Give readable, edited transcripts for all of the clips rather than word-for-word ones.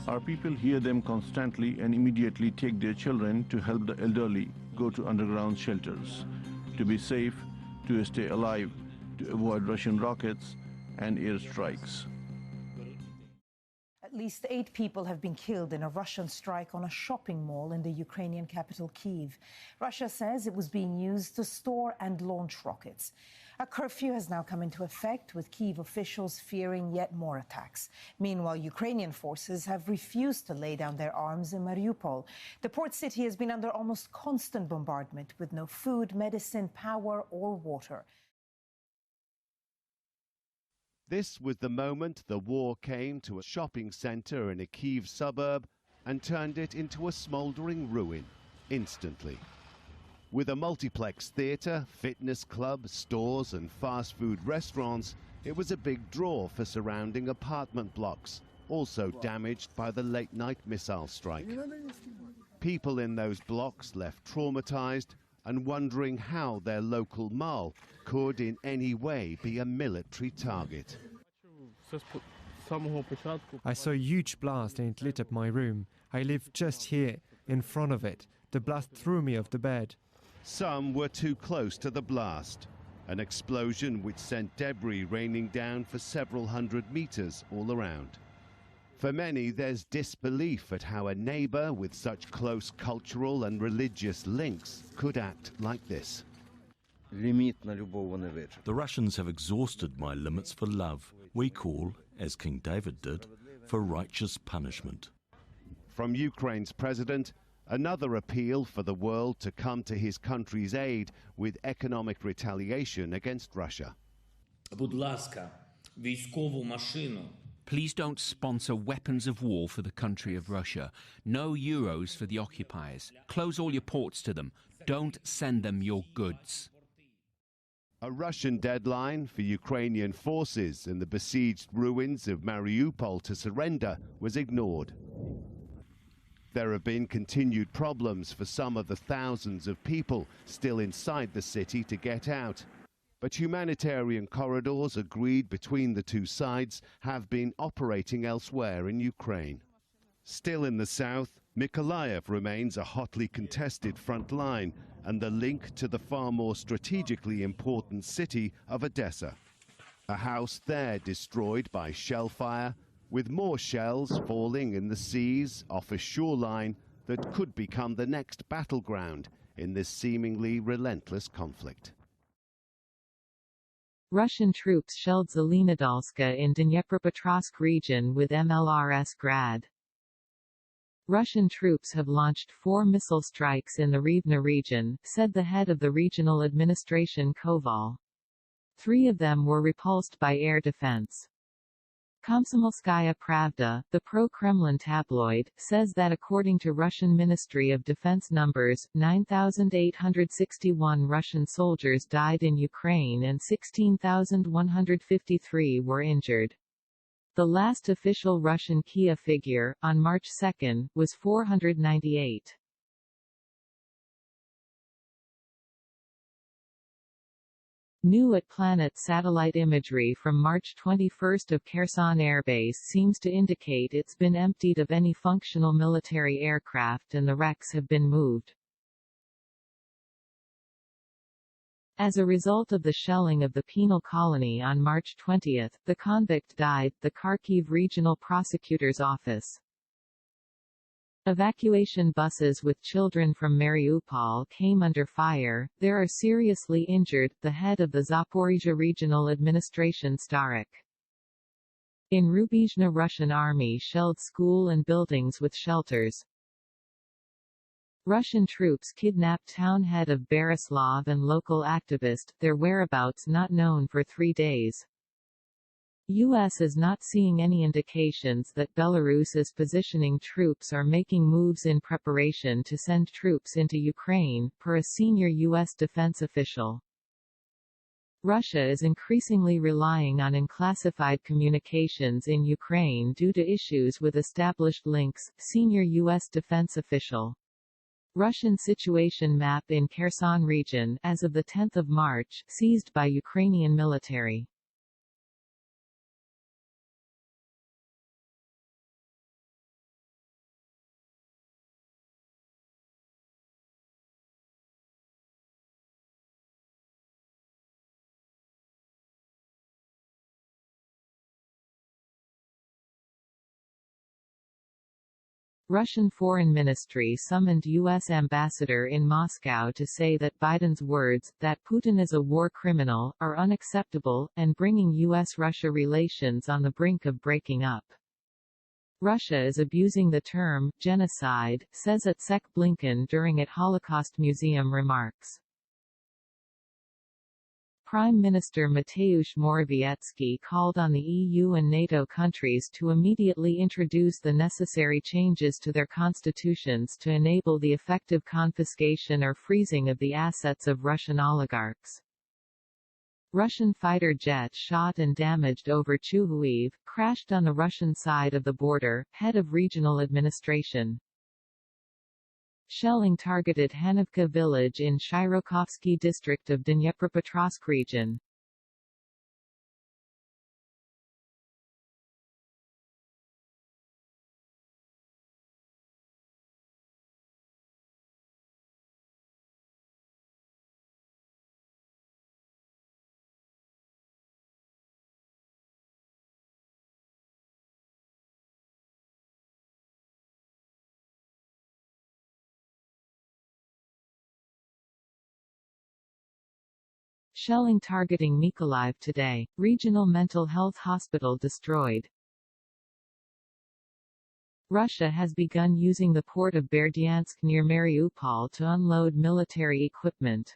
Our people hear them constantly and immediately take their children to help the elderly go to underground shelters, to be safe, to stay alive, to avoid Russian rockets and airstrikes. At least 8 people have been killed in a Russian strike on a shopping mall in the Ukrainian capital, Kyiv. Russia says it was being used to store and launch rockets. A curfew has now come into effect, with Kyiv officials fearing yet more attacks. Meanwhile, Ukrainian forces have refused to lay down their arms in Mariupol. The port city has been under almost constant bombardment, with no food, medicine, power or water. This was the moment the war came to a shopping centre in a Kyiv suburb and turned it into a smouldering ruin instantly. With a multiplex theatre, fitness club, stores and fast food restaurants, it was a big draw for surrounding apartment blocks, also damaged by the late-night missile strike. People in those blocks left traumatised and wondering how their local mall could in any way be a military target. I saw a huge blast and it lit up my room. I lived just here, in front of it. The blast threw me off the bed. Some were too close to the blast, an explosion which sent debris raining down for several hundred meters all around. For many, there's disbelief at how a neighbor with such close cultural and religious links could act like this. The Russians have exhausted my limits for love. We call, as King David did, for righteous punishment. From Ukraine's president, another appeal for the world to come to his country's aid with economic retaliation against Russia. Please don't sponsor weapons of war for the country of Russia. No euros for the occupiers. Close all your ports to them. Don't send them your goods. A Russian deadline for Ukrainian forces in the besieged ruins of Mariupol to surrender was ignored. There have been continued problems for some of the thousands of people still inside the city to get out. But humanitarian corridors agreed between the two sides have been operating elsewhere in Ukraine. Still in the south, Mykolaiv remains a hotly contested front line and the link to the far more strategically important city of Odessa. A house there destroyed by shell fire, with more shells falling in the seas off a shoreline that could become the next battleground in this seemingly relentless conflict. Russian troops shelled Zelenodolska in Dnipropetrovsk region with MLRS Grad. Russian troops have launched 4 missile strikes in the Rivne region, said the head of the regional administration Koval. 3 of them were repulsed by air defense. Komsomolskaya Pravda, the pro-Kremlin tabloid, says that according to Russian Ministry of Defense numbers, 9,861 Russian soldiers died in Ukraine and 16,153 were injured. The last official Russian Kyiv figure, on March 2, was 498. New at Planet satellite imagery from March 21 of Kherson Airbase seems to indicate it's been emptied of any functional military aircraft and the wrecks have been moved. As a result of the shelling of the penal colony on March 20, the convict died, the Kharkiv Regional Prosecutor's Office. Evacuation buses with children from Mariupol came under fire. There are seriously injured, the head of the Zaporizhzhia Regional Administration Starek. In Rubizhne, Russian army shelled school and buildings with shelters. Russian troops kidnapped town head of Berislav and local activist, their whereabouts not known for 3 days. U.S. is not seeing any indications that Belarus is positioning troops or making moves in preparation to send troops into Ukraine, per a senior U.S. defense official. Russia is increasingly relying on unclassified communications in Ukraine due to issues with established links, senior U.S. defense official. Russian situation map in Kherson region as of the 10th of March, seized by Ukrainian military. Russian Foreign Ministry summoned U.S. ambassador in Moscow to say that Biden's words, that Putin is a war criminal, are unacceptable, and bringing U.S.-Russia relations on the brink of breaking up. Russia is abusing the term genocide, says at Sec Blinken during at Holocaust Museum remarks. Prime Minister Mateusz Morawiecki called on the EU and NATO countries to immediately introduce the necessary changes to their constitutions to enable the effective confiscation or freezing of the assets of Russian oligarchs. Russian fighter jet shot and damaged over Chuhuiv, crashed on the Russian side of the border, head of regional administration. Shelling targeted Hanivka village in Shirokovsky district of Dnipropetrovsk region. Shelling targeting Mykolaiv today. Regional mental health hospital destroyed. Russia has begun using the port of Berdyansk near Mariupol to unload military equipment.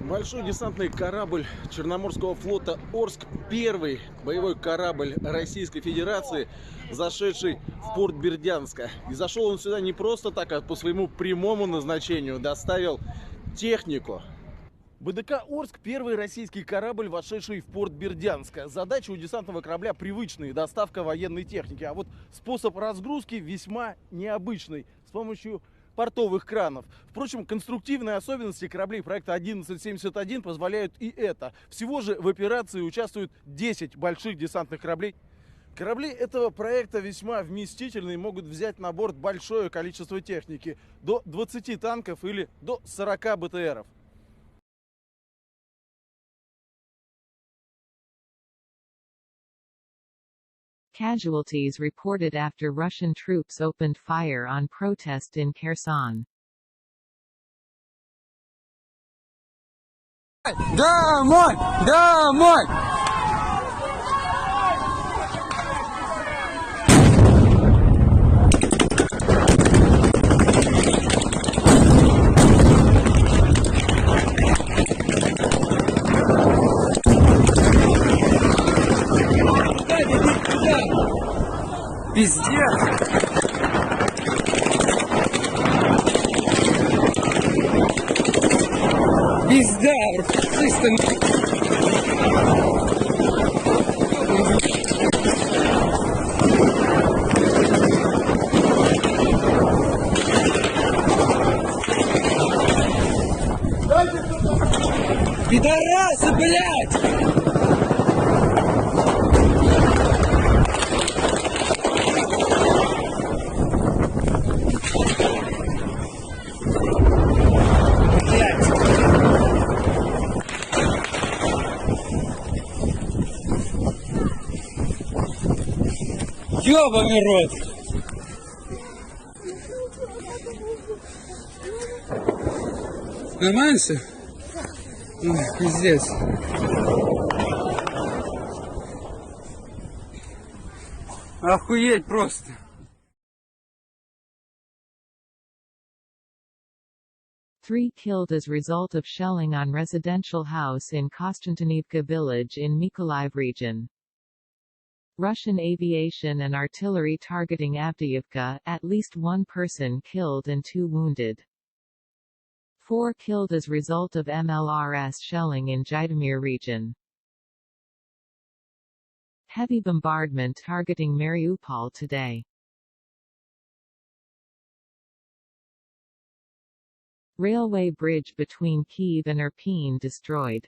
Большой десантный корабль Черноморского флота «Орск» – первый боевой корабль Российской Федерации, зашедший в порт Бердянска. И зашел он сюда не просто так, а по своему прямому назначению. Доставил технику. БДК «Орск» – первый российский корабль, вошедший в порт Бердянска. Задача у десантного корабля привычная – доставка военной техники. А вот способ разгрузки весьма необычный – с помощью портовых кранов. Впрочем, конструктивные особенности кораблей проекта 1171 позволяют и это. Всего же в операции участвуют 10 больших десантных кораблей. Корабли этого проекта весьма вместительные, могут взять на борт большое количество техники – до 20 танков или до 40 БТРов. Casualties reported after Russian troops opened fire on protest in Kherson. Домой! Домой! Пиздец! Пизда! Чисто! Пидорасы, блядь! Ёбаный рот! Нормально все? Пиздец. Охуеть просто. Three killed as result of shelling on residential house in Konstantinivka village in Mykolaiv region. Russian aviation and artillery targeting Avdiivka, at least one person killed and 2 wounded. 4 killed as result of MLRS shelling in Zhytomyr region. Heavy bombardment targeting Mariupol today. Railway bridge between Kyiv and Irpin destroyed.